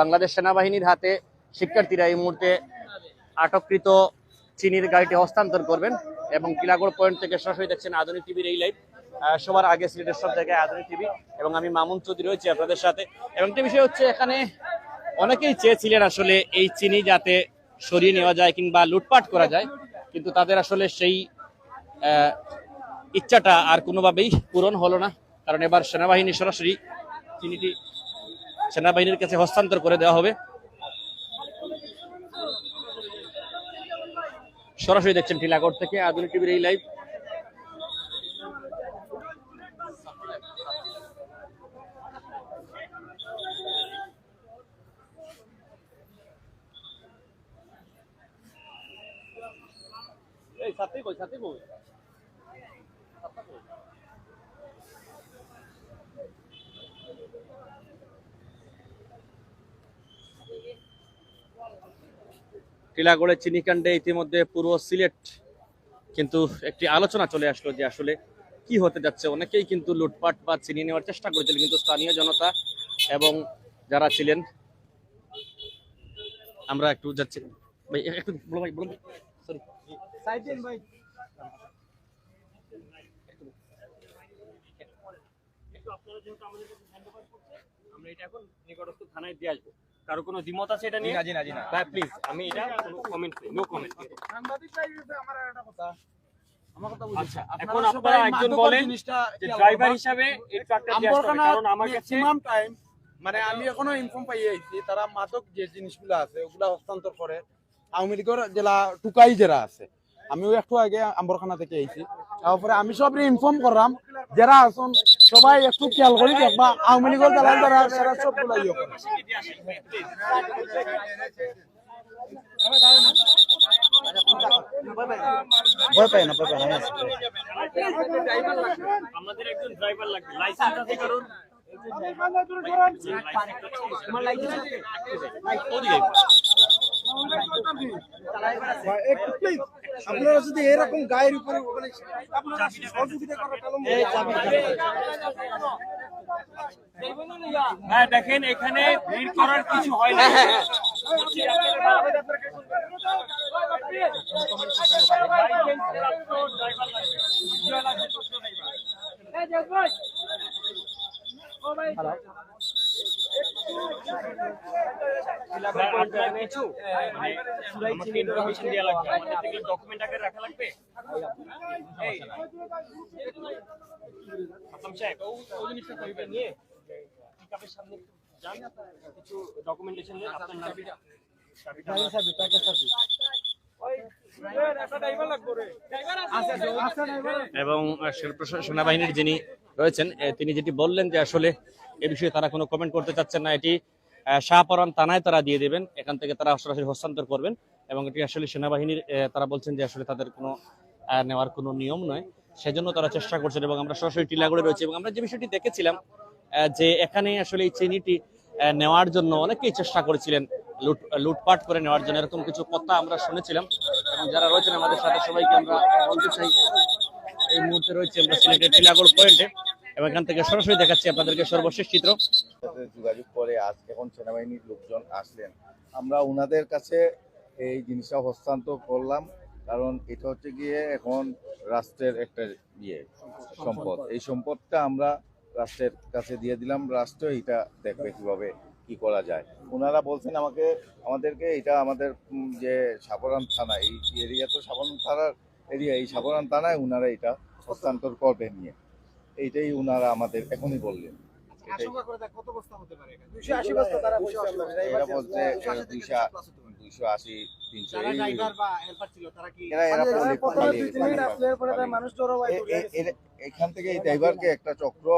বাংলাদেশ সেনাবাহিনীর হাতে শিক্ষার্থীরা এই মুহূর্তে আটককৃত চিনির গাড়িটি হস্তান্তর করবেন এবং টিলাগড় পয়েন্ট থেকে সরাসরি দেখছেন আধুনিক টিভির এই লাইভ। সবার আগে সিলেটের সব জায়গায় আধুনিক টিভি এবং আমি মামুন চৌধুরী রয়েছি আপনাদের সাথে। এবং একটা বিষয় হচ্ছে, এখানে অনেকেই চেয়েছিলেন আসলে এই চিনি যাতে সরিয়ে নেওয়া যায় কিংবা লুটপাট করা যায়, কিন্তু তাদের আসলে সেই ইচ্ছাটা আর কোনোভাবেই পূরণ হলো না, কারণ এবার সেনাবাহিনী সরাসরি চিনিটি সেনাবাহিনীর কাছে হস্তান্তর করে দেওয়া হবে। সরাসরি দেখছেন টিলাগড় থেকে আধুনিক টিভির এই লাইভ। টিলাগড়ের চিনিকাণ্ডে ইতিমধ্যে পুরো সিলেট কিন্তু একটি আলোচনা চলে আসলো যে আসলে কি হতে যাচ্ছে। অনেকেই কিন্তু লুটপাট বা চিনি নেওয়ার চেষ্টা করেছিলেন, কিন্তু স্থানীয় জনতা এবং যারা ছিলেন, আমরা একটু যাচ্ছি ভাই, একটু বলো ভাই, বলুন সরি সাইড দেন ভাই, একটু আপনারা যেহেতু আমাদের কাছে হ্যান্ডওভার করছে, আমরা এটা এখন নিকটস্থ থানায় দিয়ে আসবো। কারো কোনো দ্বিমত আছে এটা নিয়ে? জি না ভাই, প্লিজ, আমি এটা কোনো কমেন্ট নেই, নো কমেন্ট। সাংবাদিক ভাই, আমার একটা কথা, আমার কথা বুঝুন। আচ্ছা, এখন আপনারা একজন বলেন যে ড্রাইভার হিসাবে এই ট্রাকটা দিয়ে আসতে হবে, কারণ আমার কাছে ম্যাক্সিমাম টাইম মানে আমি এখনো ইনফর্ম পাই আইছি তারা মাদক যে জিনিসগুলো আছে ওগুলা হস্তান্তর করে আওয়ামী লীগের জেলা টুকাই যারা আছে। আমিও একটু আগে আম্বরখানা থেকে আইছি, তারপরে আমি সব ইনফর্ম করলাম যারা আছেন সবাই একটু খেয়াল করি দেখবা আওয়ামী লীগের জেলা যারা সেরা সবগুলো ইয়ে করে। ভয় পাই না, আমাদের একজন ড্রাইভার লাগবে, লাইসেন্স আছে কারণ আপনারা যদি এরকম গায়ের উপরে হ্যাঁ দেখেন, এখানে ভিড় করার কিছু হয় না। ডকুমেন্ট আগে রাখা লাগবে। কিছু ডকুমেন্টেশন আপনার নামটা এবং সেনাবাহিনীর যিনি রয়েছেন তিনি যেটি বললেন যে আসলে এ বিষয়ে তারা কোনো কমেন্ট করতে চাচ্ছেন না। এটি শাহপরান থানায় তারা দিয়ে দেবেন, এখান থেকে তারা সরাসরি হস্তান্তর করবেন এবং এটি আসলে সেনাবাহিনীর তারা বলছেন যে আসলে তাদের কোনো নেওয়ার কোনো নিয়ম নয়, সেজন্য তারা চেষ্টা করছেন। এবং আমরা সরাসরি টিলাগড়ে রয়েছি এবং আমরা যে বিষয়টি দেখেছিলাম যে এখানে আসলে এই চিনিটি নেওয়ার জন্য অনেকেই চেষ্টা করেছিলেন লুটপাট করে নেওয়ার জন্য, এরকম কিছু কথা আমরা শুনেছিলাম। এবং যারা রয়েছেন আমাদের সাথে সবাইকে আমরা বলতে চাই, এই মুহূর্তে রয়েছে আমরা সিলেটের টিলাগড় পয়েন্টে এবং এখান থেকে সরাসরি দেখাচ্ছি আপনাদেরকে সর্বশেষ চিত্র। যোগাযোগ করে আজ এখন সেনাবাহিনীর লোকজন আসলেন, আমরা ওনাদের কাছে এই জিনিসটা হস্তান্তর করলাম, কারণ এটা হচ্ছে গিয়ে এখন রাষ্ট্রের একটা সম্পদ। এই সম্পদটা আমরা রাষ্ট্রের কাছে দিয়ে দিলাম, রাষ্ট্র এটা দেখবে কিভাবে কি করা যায়। ওনারা বলছেন আমাদেরকে এটা আমাদের যে সাবরান থানা, এই এরিয়া তো সাবরান থানার এরিয়া, এই সাবরান থানায় ওনারা এটা হস্তান্তর করবেন নিয়ে, এইটাই ওনারা আমাদের এখনই বললেন। এখান থেকে এই ড্রাইভারকে একটা চক্র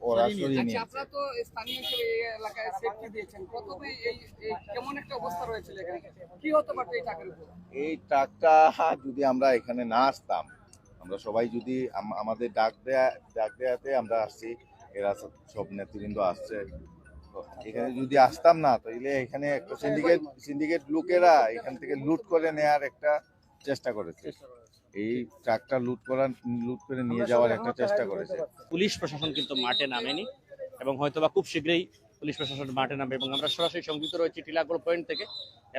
ওরা সরিয়ে নিয়ে এই ট্রাকটা যদি আমরা এখানে না আসতাম, আমরা সবাই যদি আমাদের ডাক দেয়াতে আমরা আসছি, এরা সব নেতৃবৃন্দ আসছে, এখানে যদি আসতাম না তাহলে এখানে একটা সিন্ডিকেট লোকেরা এখান থেকে লুট করে নেয়ার একটা চেষ্টা করেছে, এই ট্রাকটা লুট করে নিয়ে যাওয়ার একটা চেষ্টা করেছে। পুলিশ প্রশাসন কিন্তু মাঠে নামেনি এবং হয়তোবা খুব শীঘ্রই পুলিশ প্রশাসন মাঠে নামবে এবং আমরা সরাসরি সংযুক্ত রয়েছি টিলাগড় পয়েন্ট থেকে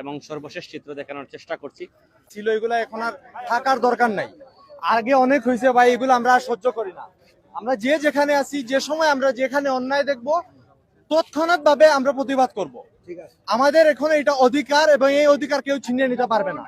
এবং সর্বশেষ চিত্র দেখানোর চেষ্টা করছি। ছিল এগুলো এখন আর থাকার দরকার নাই। আগে অনেক হয়েছে ভাই, এগুলো আমরা আর সহ্য করি না। আমরা যে যেখানে আছি, যে সময় আমরা যেখানে অন্যায় দেখব তৎক্ষণাৎ ভাবে আমরা প্রতিবাদ করব। আমাদের এখন এটা অধিকার এবং এই অধিকার কেউ ছিনিয়ে নিতে পারবে না।